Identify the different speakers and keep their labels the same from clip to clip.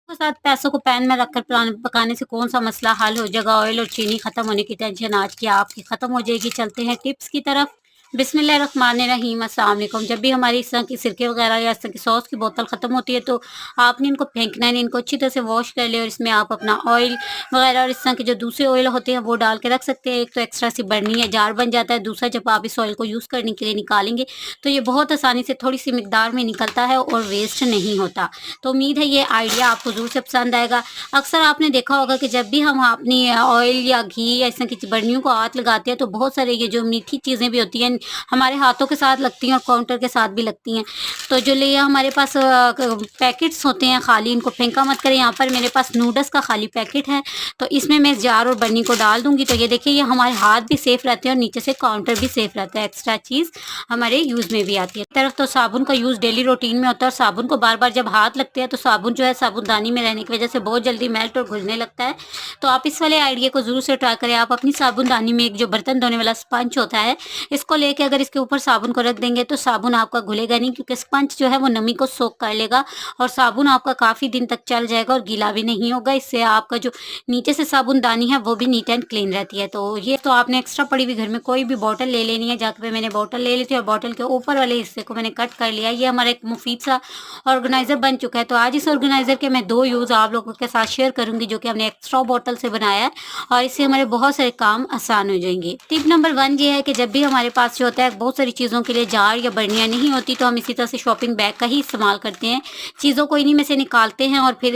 Speaker 1: के साथ पैसों को पैन में रखकर पकाने से कौन-सा मसला हल हो जाएगा? ऑयल और चीनी खत्म होने की टेंशन आज की आपकी खत्म हो जाएगी। चलते हैं टिप्स की तरफ। बिस्मिल्लाहिर्रहमानिर्रहीम, अस्सलाम वालेकुम। जब भी हमारी इस तरह की सिरके वगैरह या इस तरह की सॉस की बोतल खत्म होती है, तो आपने इनको फेंकना नहीं, इनको अच्छी तरह से वॉश कर लें और इसमें आप अपना ऑयल वगैरह और इस तरह के जो दूसरे ऑयल होते हैं वो डाल के रख सकते हैं। एक तो एक्स्ट्रा सी बर्नी या जार बन जाता है, दूसरा जब आप इस ऑयल को यूज़ करने के लिए निकालेंगे, तो ये बहुत आसानी से थोड़ी-सी मिकदार में निकलता है और वेस्ट नहीं होता। तो उम्मीद है ये आइडिया आपको ज़रूर से पसंद आएगा। अक्सर आपने देखा होगा कि जब भी हम अपनी ऑयल या घी या इस तरह की बर्नियों को हाथ लगाते हैं, तो बहुत सारे ये जो मीठी चीज़ें भी होती हैं, हमारे हाथों के साथ लगती हैं और काउंटर के साथ भी लगती हैं। तो जो ये हमारे पास पैकेट्स होते हैं खाली, इनको फेंका मत करें। यहाँ पर मेरे पास नूडल्स का खाली पैकेट है, तो इसमें मैं इस जार और बर्नी को डाल दूँगी। तो ये देखिए, ये हमारे हाथ भी सेफ रहते हैं और नीचे से काउंटर भी सेफ रहता है। एक्स्ट्रा चीज़ हमारे यूज़ में भी आती है। तरफ तो साबुन का यूज़ डेली रूटीन में होता है और साबुन को बार-बार जब हाथ लगते हैं, तो साबुन जो है साबुनदानी में रहने की वजह से बहुत जल्दी मेल्ट और घुलने लगता है। तो आप इस वाले आइडिया को ज़रूर से ट्राई करें। आप अपनी साबुनदानी में एक जो बर्तन धोने वाला स्पंज होता है, इसको लेके अगर इसके ऊपर साबुन को रख देंगे, तो साबुन आपका घुलेगा नहीं, क्योंकि स्पंज जो है वो नमी को सोक कर लेगा और साबुन आपका काफ़ी दिन तक चल जाएगा और गीला भी नहीं होगा। इससे आपका जो नीचे से साबुनदानी है वो भी नीट एंड क्लीन रहती है। तो ये तो आपने एक्स्ट्रा पड़ी हुई घर में कोई भी बॉटल ले लेनी है। जहाँ पे मैंने बॉटल ले ली थी और बॉटल के ऊपर वाले हिस्से को मैंने कट कर लिया। ये हमारा एक मुफीद सा ऑर्गेनाइज़र बन चुका है। तो आज इस ऑर्गेनाइज़र के मैं 2 यूज़ आप लोगों के साथ शेयर करूँगी, जो कि हमने एक स्ट्रॉ बॉटल से बनाया है और इससे हमारे बहुत सारे काम आसान हो जाएँगे। टिप नंबर 1 ये है कि जब भी हमारे पास जो होता है बहुत सारी चीज़ों के लिए जार या बर्नियाँ नहीं होती, तो हम इसी तरह से शॉपिंग बैग का ही इस्तेमाल करते हैं। चीज़ों को इन्हीं में से निकालते हैं और फिर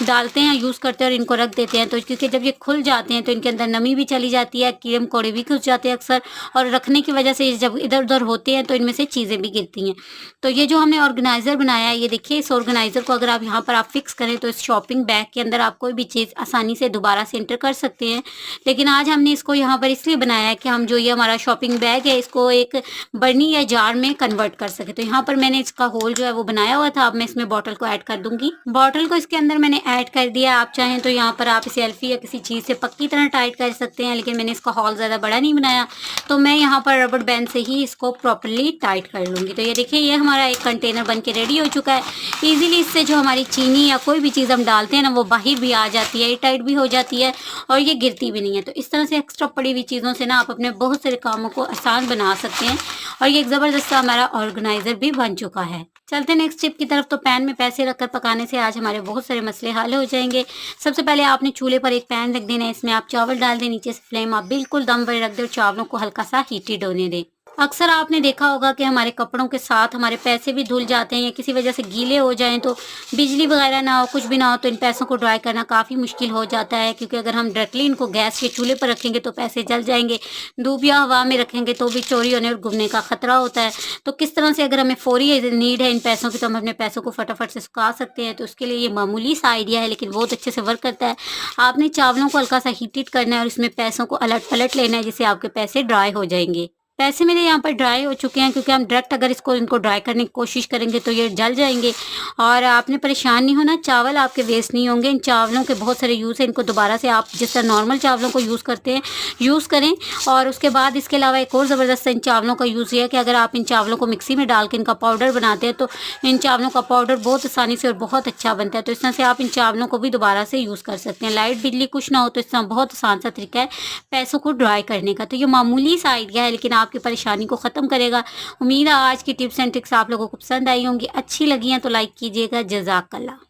Speaker 1: डालते हैं, यूज़ करते हैं और इनको रख देते हैं। तो क्योंकि जब ये खुल जाते हैं, तो इनके अंदर नमी भी चली जाती है, कीड़े-मकोड़े भी घुस जाते हैं अक्सर, और रखने की वजह से जब इधर-उधर होते हैं, तो इनमें से चीज़ें भी गिरती हैं। तो ये जो हमने ऑर्गेनाइज़र बनाया है, ये देखिए, इस ऑर्गेनाइज़र को अगर आप यहाँ पर आप फिक्स करें, तो इस शॉपिंग बैग के अंदर आप कोई भी चीज़ आसानी से दोबारा से एंटर कर सकते हैं। लेकिन आज हमने इसको यहाँ पर इसलिए बनाया है कि हम जो ये हमारा शॉपिंग बैग है, इसको एक बर्नी या जार में कन्वर्ट कर सकें। तो यहाँ पर मैंने इसका होल जो है वो बनाया हुआ था। अब मैं इसमें बॉटल को ऐड कर दूँगी। बॉटल को इसके अंदर मैंने ऐड कर दिया। आप चाहें तो यहाँ पर आप इसे एल्फी या किसी चीज़ से पक्की तरह टाइट कर सकते हैं, लेकिन मैंने इसका होल ज़्यादा बड़ा नहीं बनाया, तो मैं यहाँ पर रबर बैंड से ही इसको प्रॉपर्ली टाइट कर लूँगी। तो ये देखिए, ये हमारा एक कंटेनर बन के रेडी हो चुका है। ईज़िली इससे जो हमारी चीनी या कोई भी चीज़ हम डालते हैं ना, वो बाहर भी आ जाती है, एयरटाइट भी हो जाती है और ये गिरती भी नहीं है। तो इस तरह से एक्स्ट्रा पड़ी हुई चीज़ों से ना आप अपने बहुत सारे कामों को आसान बना सकते हैं और ये एक ज़बरदस्त सा हमारा ऑर्गेनाइज़र भी बन चुका है। चलते हैं नेक्स्ट टिप की तरफ। तो पैन में पैसे रखकर पकाने से आज हमारे बहुत सारे मसले हल हो जाएँगे। सबसे पहले आपने चूल्हे पर एक पैन रख देना है, इसमें आप चावल डाल दें, नीचे से फ्लेम आप बिल्कुल दम पर रख दें और चावलों को हल्का सा हीटेड होने दें। अक्सर आपने देखा होगा कि हमारे कपड़ों के साथ हमारे पैसे भी धुल जाते हैं या किसी वजह से गीले हो जाएँ, तो बिजली वगैरह ना हो, कुछ भी ना हो, तो इन पैसों को ड्राई करना काफ़ी मुश्किल हो जाता है, क्योंकि अगर हम डायरेक्टली इनको गैस के चूल्हे पर रखेंगे तो पैसे जल जाएँगे। धूप या हवा में रखेंगे तो भी चोरी होने और गुमने का खतरा होता है। तो किस तरह से अगर हमें फ़ौरी नीड है इन पैसों की, तो हम अपने पैसों को फटाफट से सुखा सकते हैं। तो उसके लिए ये मामूली सा आइडिया है, लेकिन बहुत अच्छे से वर्क करता है। आपने चावलों को हल्का सा हीटेड करना है और इसमें पैसों को अलट-पलट लेना है, जिससे आपके पैसे ड्राई हो जाएँगे। पैसे मेरे यहाँ पर ड्राई हो चुके हैं, क्योंकि हम डायरेक्ट अगर इनको ड्राई करने की कोशिश करेंगे तो ये जल जाएँगे। और आपने परेशान नहीं होना, चावल आपके वेस्ट नहीं होंगे। इन चावलों के बहुत सारे यूज़ हैं, इनको दोबारा से आप जिस तरह नॉर्मल चावलों को यूज़ करते हैं, यूज़ करें। और उसके बाद इसके अलावा एक और ज़बरदस्त इन चावलों का यूज़ ये है कि अगर आप इन चावलों को मिक्सी में डाल के इनका पाउडर बनाते हैं, तो इन चावलों का पाउडर बहुत आसानी से और बहुत अच्छा बनता है। तो इस तरह से आप इन चावलों को भी दोबारा से यूज़ कर सकते हैं। लाइट बिजली कुछ ना हो, तो इस तरह बहुत आसान सा तरीका है पैसों को ड्राई करने का। तो ये मामूली सा आइडिया है, लेकिन आपकी परेशानी को ख़त्म करेगा। उम्मीद है आज की टिप्स एंड ट्रिक्स आप लोगों को पसंद आई होंगी। अच्छी लगी हैं तो लाइक कीजिएगा। जज़ाकल्लाह।